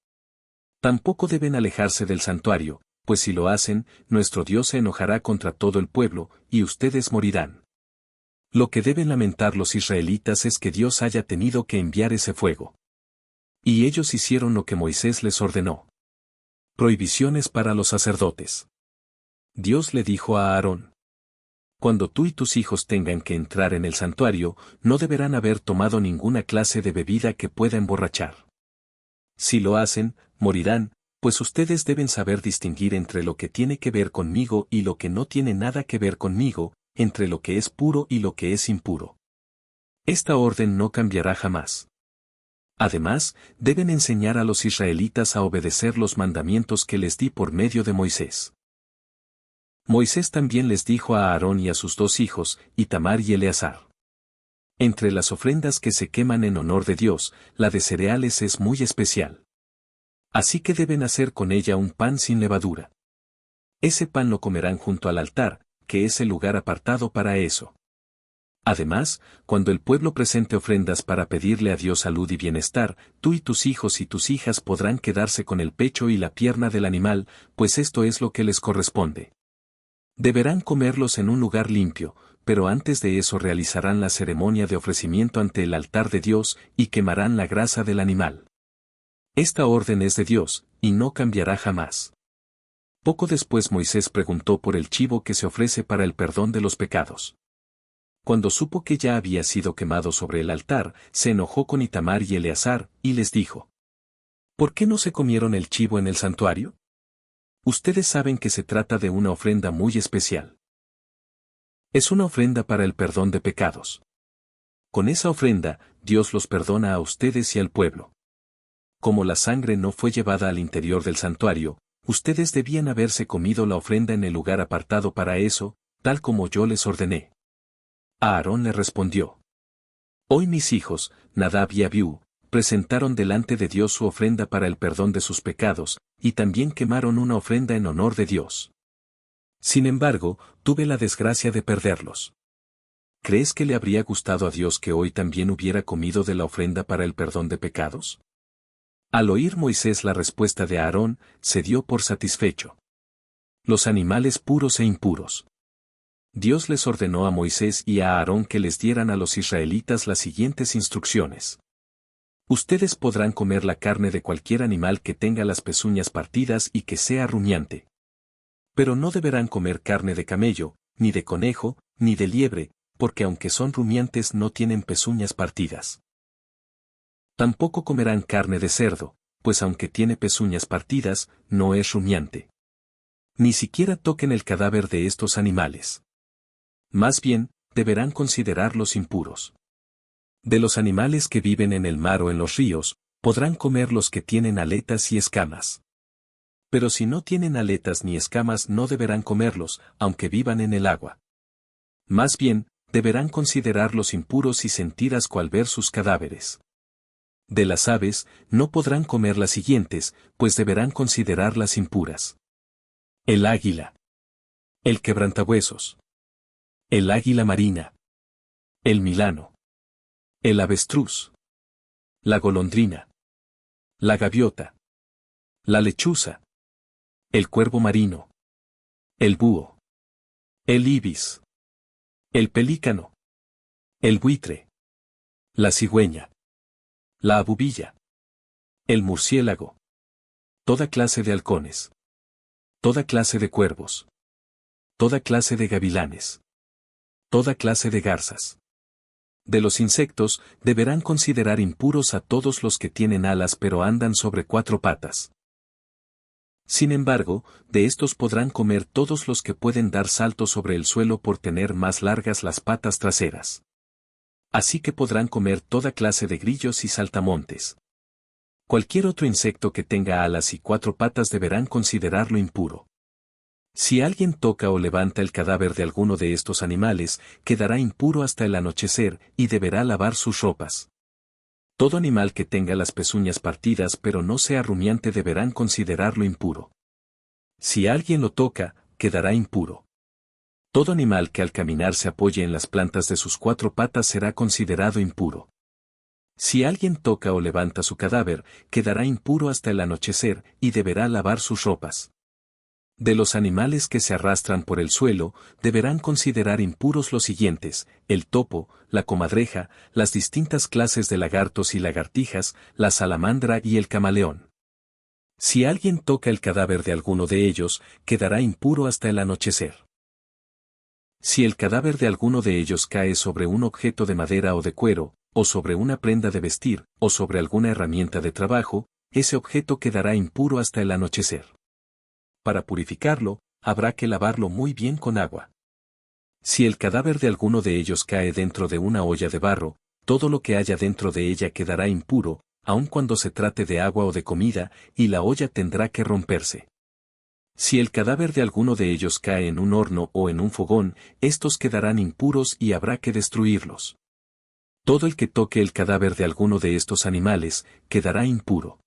Tampoco deben alejarse del santuario, pues si lo hacen, nuestro Dios se enojará contra todo el pueblo, y ustedes morirán. Lo que deben lamentar los israelitas es que Dios haya tenido que enviar ese fuego. Y ellos hicieron lo que Moisés les ordenó. Prohibiciones para los sacerdotes. Dios le dijo a Aarón: Cuando tú y tus hijos tengan que entrar en el santuario, no deberán haber tomado ninguna clase de bebida que pueda emborrachar. Si lo hacen, morirán, pues ustedes deben saber distinguir entre lo que tiene que ver conmigo y lo que no tiene nada que ver conmigo, entre lo que es puro y lo que es impuro. Esta orden no cambiará jamás. Además, deben enseñar a los israelitas a obedecer los mandamientos que les di por medio de Moisés. Moisés también les dijo a Aarón y a sus 2 hijos, Itamar y Eleazar: Entre las ofrendas que se queman en honor de Dios, la de cereales es muy especial. Así que deben hacer con ella un pan sin levadura. Ese pan lo comerán junto al altar, que es el lugar apartado para eso. Además, cuando el pueblo presente ofrendas para pedirle a Dios salud y bienestar, tú y tus hijos y tus hijas podrán quedarse con el pecho y la pierna del animal, pues esto es lo que les corresponde. Deberán comerlos en un lugar limpio, pero antes de eso realizarán la ceremonia de ofrecimiento ante el altar de Dios y quemarán la grasa del animal. Esta orden es de Dios, y no cambiará jamás. Poco después Moisés preguntó por el chivo que se ofrece para el perdón de los pecados. Cuando supo que ya había sido quemado sobre el altar, se enojó con Itamar y Eleazar, y les dijo: ¿Por qué no se comieron el chivo en el santuario? Ustedes saben que se trata de una ofrenda muy especial. Es una ofrenda para el perdón de pecados. Con esa ofrenda, Dios los perdona a ustedes y al pueblo. Como la sangre no fue llevada al interior del santuario, ustedes debían haberse comido la ofrenda en el lugar apartado para eso, tal como yo les ordené. Aarón le respondió: Hoy mis hijos, Nadab y Abiú, presentaron delante de Dios su ofrenda para el perdón de sus pecados, y también quemaron una ofrenda en honor de Dios. Sin embargo, tuve la desgracia de perderlos. ¿Crees que le habría gustado a Dios que hoy también hubiera comido de la ofrenda para el perdón de pecados? Al oír Moisés la respuesta de Aarón, se dio por satisfecho. Los animales puros e impuros. Dios les ordenó a Moisés y a Aarón que les dieran a los israelitas las siguientes instrucciones. Ustedes podrán comer la carne de cualquier animal que tenga las pezuñas partidas y que sea rumiante. Pero no deberán comer carne de camello, ni de conejo, ni de liebre, porque aunque son rumiantes no tienen pezuñas partidas. Tampoco comerán carne de cerdo, pues aunque tiene pezuñas partidas, no es rumiante. Ni siquiera toquen el cadáver de estos animales. Más bien, deberán considerarlos impuros. De los animales que viven en el mar o en los ríos, podrán comer los que tienen aletas y escamas. Pero si no tienen aletas ni escamas no deberán comerlos, aunque vivan en el agua. Más bien, deberán considerarlos impuros y sentir asco al ver sus cadáveres. De las aves, no podrán comer las siguientes, pues deberán considerarlas impuras: el águila, el quebrantahuesos, el águila marina, el milano, el avestruz, la golondrina, la gaviota, la lechuza, el cuervo marino, el búho, el ibis, el pelícano, el buitre, la cigüeña, la abubilla, el murciélago, toda clase de halcones, toda clase de cuervos, toda clase de gavilanes, toda clase de garzas. De los insectos, deberán considerar impuros a todos los que tienen alas pero andan sobre 4 patas. Sin embargo, de estos podrán comer todos los que pueden dar saltos sobre el suelo por tener más largas las patas traseras. Así que podrán comer toda clase de grillos y saltamontes. Cualquier otro insecto que tenga alas y 4 patas deberán considerarlo impuro. Si alguien toca o levanta el cadáver de alguno de estos animales, quedará impuro hasta el anochecer y deberá lavar sus ropas. Todo animal que tenga las pezuñas partidas pero no sea rumiante deberán considerarlo impuro. Si alguien lo toca, quedará impuro. Todo animal que al caminar se apoye en las plantas de sus 4 patas será considerado impuro. Si alguien toca o levanta su cadáver, quedará impuro hasta el anochecer y deberá lavar sus ropas. De los animales que se arrastran por el suelo, deberán considerar impuros los siguientes: el topo, la comadreja, las distintas clases de lagartos y lagartijas, la salamandra y el camaleón. Si alguien toca el cadáver de alguno de ellos, quedará impuro hasta el anochecer. Si el cadáver de alguno de ellos cae sobre un objeto de madera o de cuero, o sobre una prenda de vestir, o sobre alguna herramienta de trabajo, ese objeto quedará impuro hasta el anochecer. Para purificarlo, habrá que lavarlo muy bien con agua. Si el cadáver de alguno de ellos cae dentro de una olla de barro, todo lo que haya dentro de ella quedará impuro, aun cuando se trate de agua o de comida, y la olla tendrá que romperse. Si el cadáver de alguno de ellos cae en un horno o en un fogón, estos quedarán impuros y habrá que destruirlos. Todo el que toque el cadáver de alguno de estos animales, quedará impuro.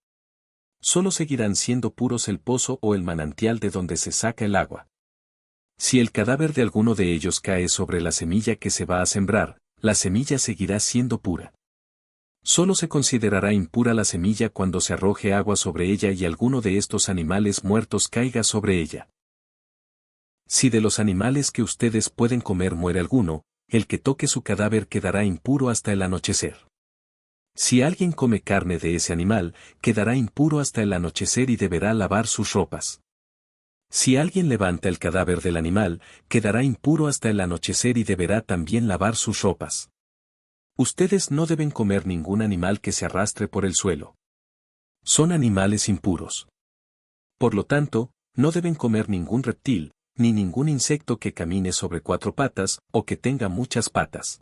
Solo seguirán siendo puros el pozo o el manantial de donde se saca el agua. Si el cadáver de alguno de ellos cae sobre la semilla que se va a sembrar, la semilla seguirá siendo pura. Solo se considerará impura la semilla cuando se arroje agua sobre ella y alguno de estos animales muertos caiga sobre ella. Si de los animales que ustedes pueden comer muere alguno, el que toque su cadáver quedará impuro hasta el anochecer. Si alguien come carne de ese animal, quedará impuro hasta el anochecer y deberá lavar sus ropas. Si alguien levanta el cadáver del animal, quedará impuro hasta el anochecer y deberá también lavar sus ropas. Ustedes no deben comer ningún animal que se arrastre por el suelo. Son animales impuros. Por lo tanto, No deben comer ningún reptil, ni ningún insecto que camine sobre cuatro patas o que tenga muchas patas.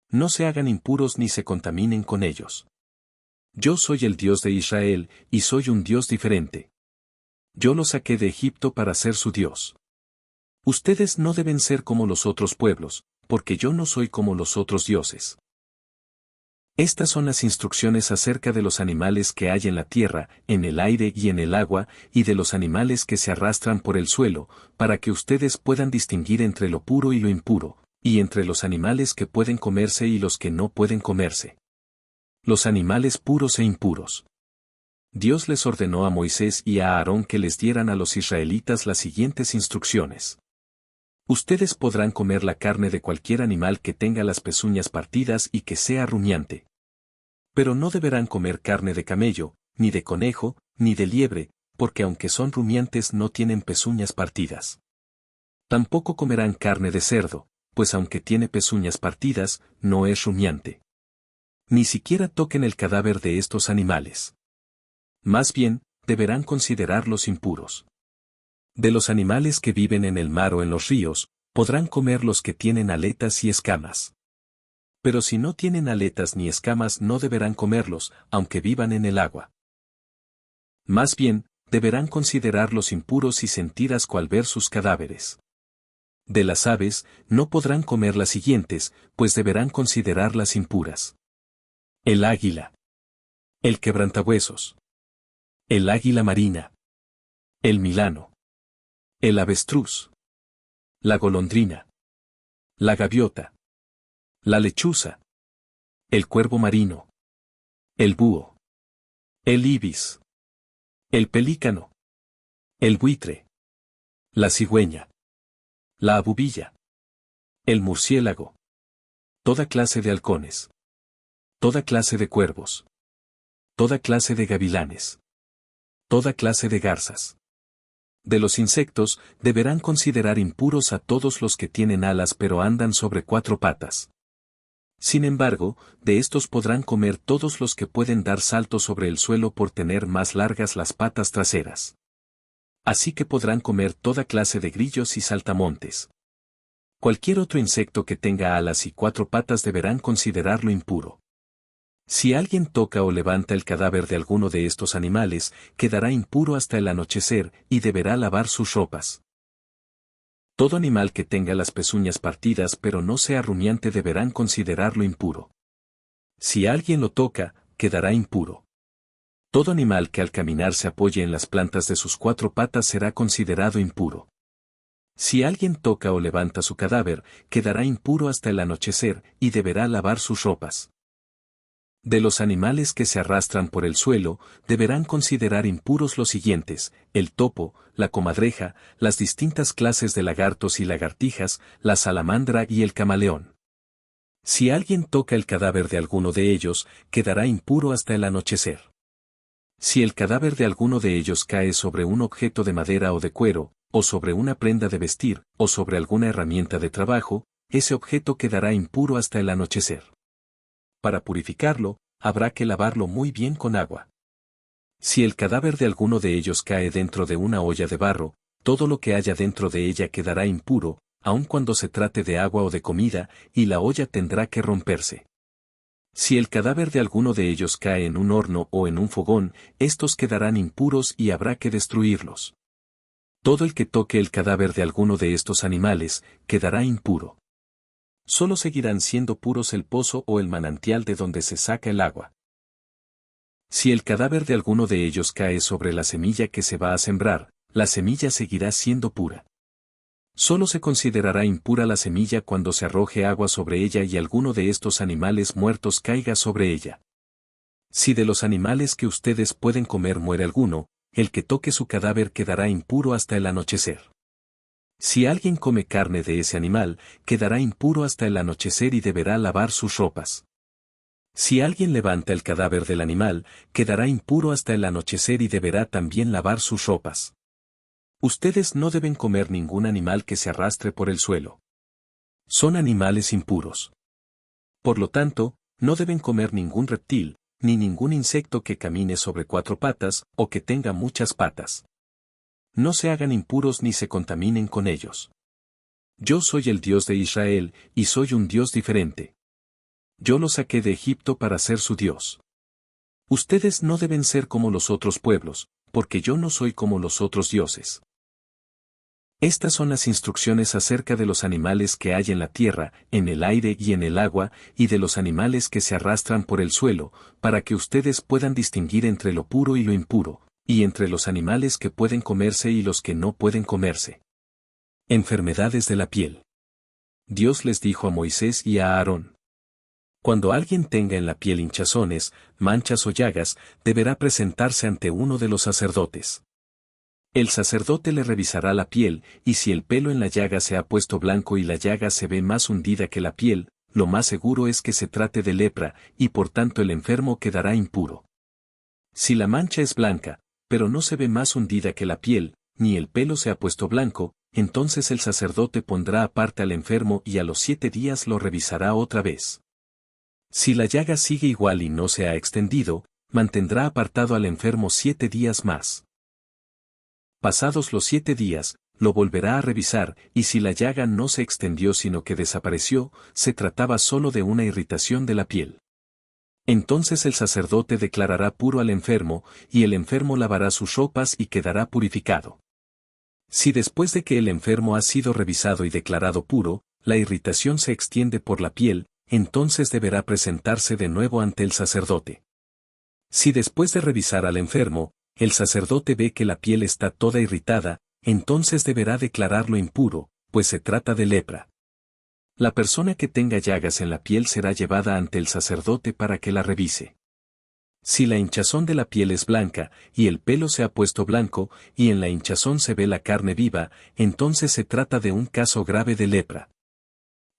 No se hagan impuros ni se contaminen con ellos. Yo soy el Dios de Israel, y soy un Dios diferente. Yo los saqué de Egipto para ser su Dios. Ustedes no deben ser como los otros pueblos, porque yo no soy como los otros dioses. Estas son las instrucciones acerca de los animales que hay en la tierra, en el aire y en el agua, y de los animales que se arrastran por el suelo, para que ustedes puedan distinguir entre lo puro y lo impuro, y entre los animales que pueden comerse y los que no pueden comerse. Los animales puros e impuros. Dios les ordenó a Moisés y a Aarón que les dieran a los israelitas las siguientes instrucciones. Ustedes podrán comer la carne de cualquier animal que tenga las pezuñas partidas y que sea rumiante. Pero no deberán comer carne de camello, ni de conejo, ni de liebre, porque aunque son rumiantes no tienen pezuñas partidas. Tampoco comerán carne de cerdo, pues aunque tiene pezuñas partidas, no es rumiante. Ni siquiera toquen el cadáver de estos animales. Más bien, deberán considerarlos impuros. De los animales que viven en el mar o en los ríos, podrán comer los que tienen aletas y escamas. Pero si no tienen aletas ni escamas no deberán comerlos, aunque vivan en el agua. Más bien, deberán considerarlos impuros y sentir asco al ver sus cadáveres. De las aves, no podrán comer las siguientes, pues deberán considerarlas impuras. El águila. El quebrantahuesos. El águila marina. El milano. El avestruz. La golondrina. La gaviota. La lechuza. El cuervo marino. El búho. El ibis. El pelícano. El buitre. La cigüeña. La abubilla. El murciélago. Toda clase de halcones. Toda clase de cuervos. Toda clase de gavilanes. Toda clase de garzas. De los insectos, deberán considerar impuros a todos los que tienen alas pero andan sobre cuatro patas. Sin embargo, de estos podrán comer todos los que pueden dar saltos sobre el suelo por tener más largas las patas traseras. Así que podrán comer toda clase de grillos y saltamontes. Cualquier otro insecto que tenga alas y cuatro patas deberán considerarlo impuro. Si alguien toca o levanta el cadáver de alguno de estos animales, quedará impuro hasta el anochecer y deberá lavar sus ropas. Todo animal que tenga las pezuñas partidas pero no sea rumiante deberán considerarlo impuro. Si alguien lo toca, quedará impuro. Todo animal que al caminar se apoye en las plantas de sus cuatro patas será considerado impuro. Si alguien toca o levanta su cadáver, quedará impuro hasta el anochecer y deberá lavar sus ropas. De los animales que se arrastran por el suelo, deberán considerar impuros los siguientes: el topo, la comadreja, las distintas clases de lagartos y lagartijas, la salamandra y el camaleón. Si alguien toca el cadáver de alguno de ellos, quedará impuro hasta el anochecer. Si el cadáver de alguno de ellos cae sobre un objeto de madera o de cuero, o sobre una prenda de vestir, o sobre alguna herramienta de trabajo, ese objeto quedará impuro hasta el anochecer. Para purificarlo, habrá que lavarlo muy bien con agua. Si el cadáver de alguno de ellos cae dentro de una olla de barro, todo lo que haya dentro de ella quedará impuro, aun cuando se trate de agua o de comida, y la olla tendrá que romperse. Si el cadáver de alguno de ellos cae en un horno o en un fogón, estos quedarán impuros y habrá que destruirlos. Todo el que toque el cadáver de alguno de estos animales, quedará impuro. Solo seguirán siendo puros el pozo o el manantial de donde se saca el agua. Si el cadáver de alguno de ellos cae sobre la semilla que se va a sembrar, la semilla seguirá siendo pura. Solo se considerará impura la semilla cuando se arroje agua sobre ella y alguno de estos animales muertos caiga sobre ella. Si de los animales que ustedes pueden comer muere alguno, el que toque su cadáver quedará impuro hasta el anochecer. Si alguien come carne de ese animal, quedará impuro hasta el anochecer y deberá lavar sus ropas. Si alguien levanta el cadáver del animal, quedará impuro hasta el anochecer y deberá también lavar sus ropas. Ustedes no deben comer ningún animal que se arrastre por el suelo. Son animales impuros. Por lo tanto, no deben comer ningún reptil, ni ningún insecto que camine sobre cuatro patas, o que tenga muchas patas. No se hagan impuros ni se contaminen con ellos. Yo soy el Dios de Israel, y soy un Dios diferente. Yo los saqué de Egipto para ser su Dios. Ustedes no deben ser como los otros pueblos, porque yo no soy como los otros dioses. Estas son las instrucciones acerca de los animales que hay en la tierra, en el aire y en el agua, y de los animales que se arrastran por el suelo, para que ustedes puedan distinguir entre lo puro y lo impuro, y entre los animales que pueden comerse y los que no pueden comerse. Enfermedades de la piel. Dios les dijo a Moisés y a Aarón: cuando alguien tenga en la piel hinchazones, manchas o llagas, deberá presentarse ante uno de los sacerdotes. El sacerdote le revisará la piel, y si el pelo en la llaga se ha puesto blanco y la llaga se ve más hundida que la piel, lo más seguro es que se trate de lepra, y por tanto el enfermo quedará impuro. Si la mancha es blanca, pero no se ve más hundida que la piel, ni el pelo se ha puesto blanco, entonces el sacerdote pondrá aparte al enfermo y a los 7 días lo revisará otra vez. Si la llaga sigue igual y no se ha extendido, mantendrá apartado al enfermo 7 días más. Pasados los 7 días, lo volverá a revisar, y si la llaga no se extendió sino que desapareció, se trataba solo de una irritación de la piel. Entonces el sacerdote declarará puro al enfermo, y el enfermo lavará sus ropas y quedará purificado. Si después de que el enfermo ha sido revisado y declarado puro, la irritación se extiende por la piel, entonces deberá presentarse de nuevo ante el sacerdote. Si después de revisar al enfermo, el sacerdote ve que la piel está toda irritada, entonces deberá declararlo impuro, pues se trata de lepra. La persona que tenga llagas en la piel será llevada ante el sacerdote para que la revise. Si la hinchazón de la piel es blanca, y el pelo se ha puesto blanco, y en la hinchazón se ve la carne viva, entonces se trata de un caso grave de lepra.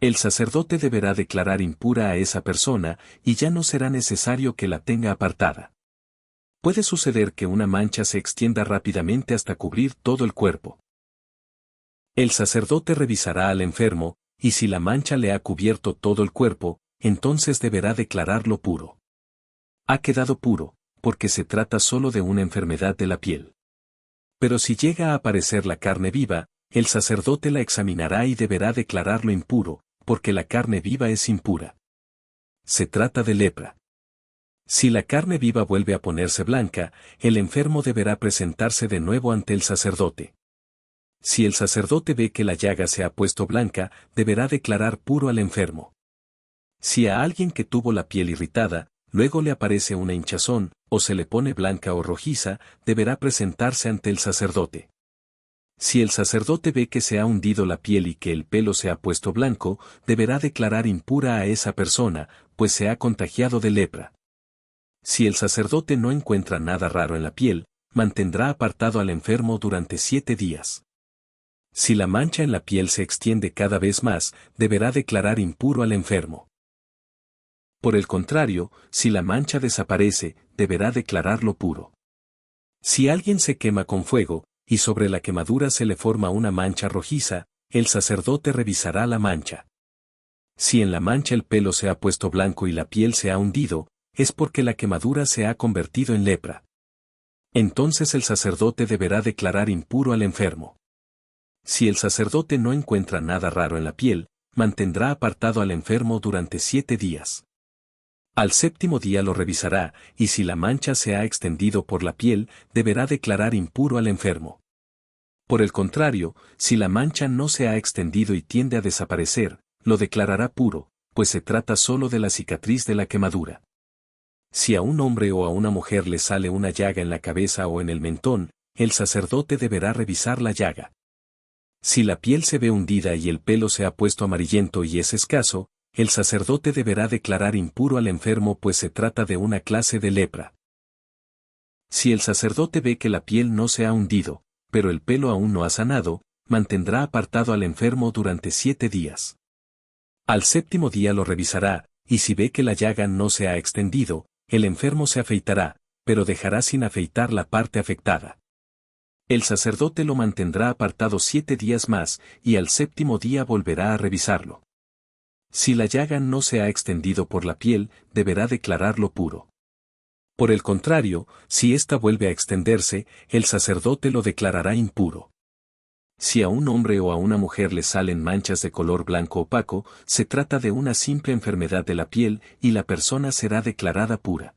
El sacerdote deberá declarar impura a esa persona, y ya no será necesario que la tenga apartada. Puede suceder que una mancha se extienda rápidamente hasta cubrir todo el cuerpo. El sacerdote revisará al enfermo, y si la mancha le ha cubierto todo el cuerpo, entonces deberá declararlo puro. Ha quedado puro, porque se trata solo de una enfermedad de la piel. Pero si llega a aparecer la carne viva, el sacerdote la examinará y deberá declararlo impuro, porque la carne viva es impura. Se trata de lepra. Si la carne viva vuelve a ponerse blanca, el enfermo deberá presentarse de nuevo ante el sacerdote. Si el sacerdote ve que la llaga se ha puesto blanca, deberá declarar puro al enfermo. Si a alguien que tuvo la piel irritada, luego le aparece una hinchazón, o se le pone blanca o rojiza, deberá presentarse ante el sacerdote. Si el sacerdote ve que se ha hundido la piel y que el pelo se ha puesto blanco, deberá declarar impura a esa persona, pues se ha contagiado de lepra. Si el sacerdote no encuentra nada raro en la piel, mantendrá apartado al enfermo durante 7 días. Si la mancha en la piel se extiende cada vez más, deberá declarar impuro al enfermo. Por el contrario, si la mancha desaparece, deberá declararlo puro. Si alguien se quema con fuego, y sobre la quemadura se le forma una mancha rojiza, el sacerdote revisará la mancha. Si en la mancha el pelo se ha puesto blanco y la piel se ha hundido, es porque la quemadura se ha convertido en lepra. Entonces el sacerdote deberá declarar impuro al enfermo. Si el sacerdote no encuentra nada raro en la piel, mantendrá apartado al enfermo durante 7 días. Al 7º día lo revisará, y si la mancha se ha extendido por la piel, deberá declarar impuro al enfermo. Por el contrario, si la mancha no se ha extendido y tiende a desaparecer, lo declarará puro, pues se trata solo de la cicatriz de la quemadura. Si a un hombre o a una mujer le sale una llaga en la cabeza o en el mentón, el sacerdote deberá revisar la llaga. Si la piel se ve hundida y el pelo se ha puesto amarillento y es escaso, el sacerdote deberá declarar impuro al enfermo pues se trata de una clase de lepra. Si el sacerdote ve que la piel no se ha hundido, pero el pelo aún no ha sanado, mantendrá apartado al enfermo durante 7 días. Al 7º día lo revisará, y si ve que la llaga no se ha extendido, el enfermo se afeitará, pero dejará sin afeitar la parte afectada. El sacerdote lo mantendrá apartado 7 días más, y al 7º día volverá a revisarlo. Si la llaga no se ha extendido por la piel, deberá declararlo puro. Por el contrario, si ésta vuelve a extenderse, el sacerdote lo declarará impuro. Si a un hombre o a una mujer le salen manchas de color blanco opaco, se trata de una simple enfermedad de la piel y la persona será declarada pura.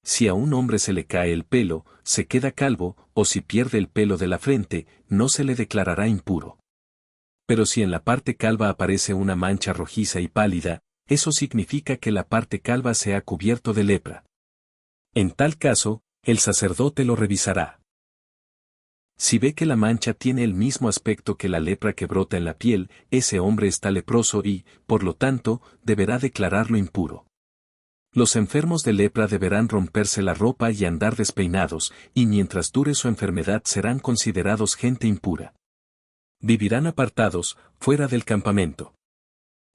Si a un hombre se le cae el pelo, se queda calvo, o si pierde el pelo de la frente, no se le declarará impuro. Pero si en la parte calva aparece una mancha rojiza y pálida, eso significa que la parte calva se ha cubierto de lepra. En tal caso, el sacerdote lo revisará. Si ve que la mancha tiene el mismo aspecto que la lepra que brota en la piel, ese hombre está leproso y, por lo tanto, deberá declararlo impuro. Los enfermos de lepra deberán romperse la ropa y andar despeinados, y mientras dure su enfermedad serán considerados gente impura. Vivirán apartados, fuera del campamento.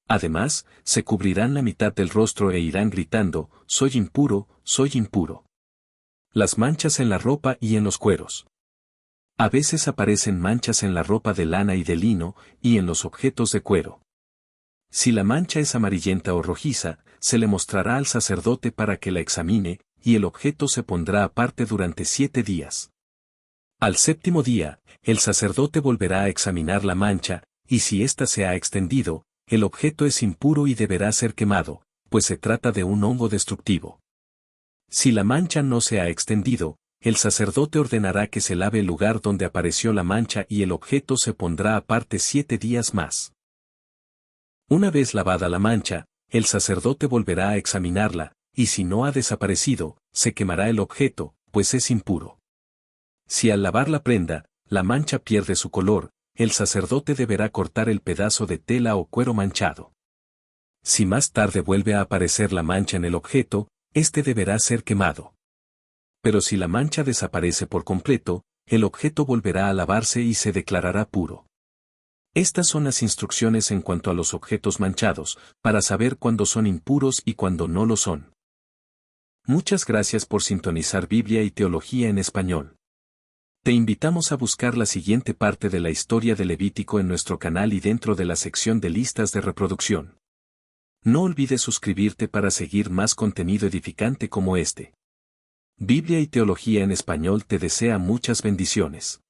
Además, se cubrirán la mitad del rostro e irán gritando, «Soy impuro, soy impuro». Las manchas en la ropa y en los cueros. A veces aparecen manchas en la ropa de lana y de lino, y en los objetos de cuero. Si la mancha es amarillenta o rojiza, se le mostrará al sacerdote para que la examine, y el objeto se pondrá aparte durante 7 días. Al 7º día, el sacerdote volverá a examinar la mancha, y si ésta se ha extendido, el objeto es impuro y deberá ser quemado, pues se trata de un hongo destructivo. Si la mancha no se ha extendido, el sacerdote ordenará que se lave el lugar donde apareció la mancha y el objeto se pondrá aparte 7 días más. Una vez lavada la mancha, el sacerdote volverá a examinarla, y si no ha desaparecido, se quemará el objeto, pues es impuro. Si al lavar la prenda, la mancha pierde su color, el sacerdote deberá cortar el pedazo de tela o cuero manchado. Si más tarde vuelve a aparecer la mancha en el objeto, este deberá ser quemado. Pero si la mancha desaparece por completo, el objeto volverá a lavarse y se declarará puro. Estas son las instrucciones en cuanto a los objetos manchados, para saber cuándo son impuros y cuándo no lo son. Muchas gracias por sintonizar Biblia y Teología en Español. Te invitamos a buscar la siguiente parte de la historia de Levítico en nuestro canal y dentro de la sección de listas de reproducción. No olvides suscribirte para seguir más contenido edificante como este. Biblia y Teología en Español te desea muchas bendiciones.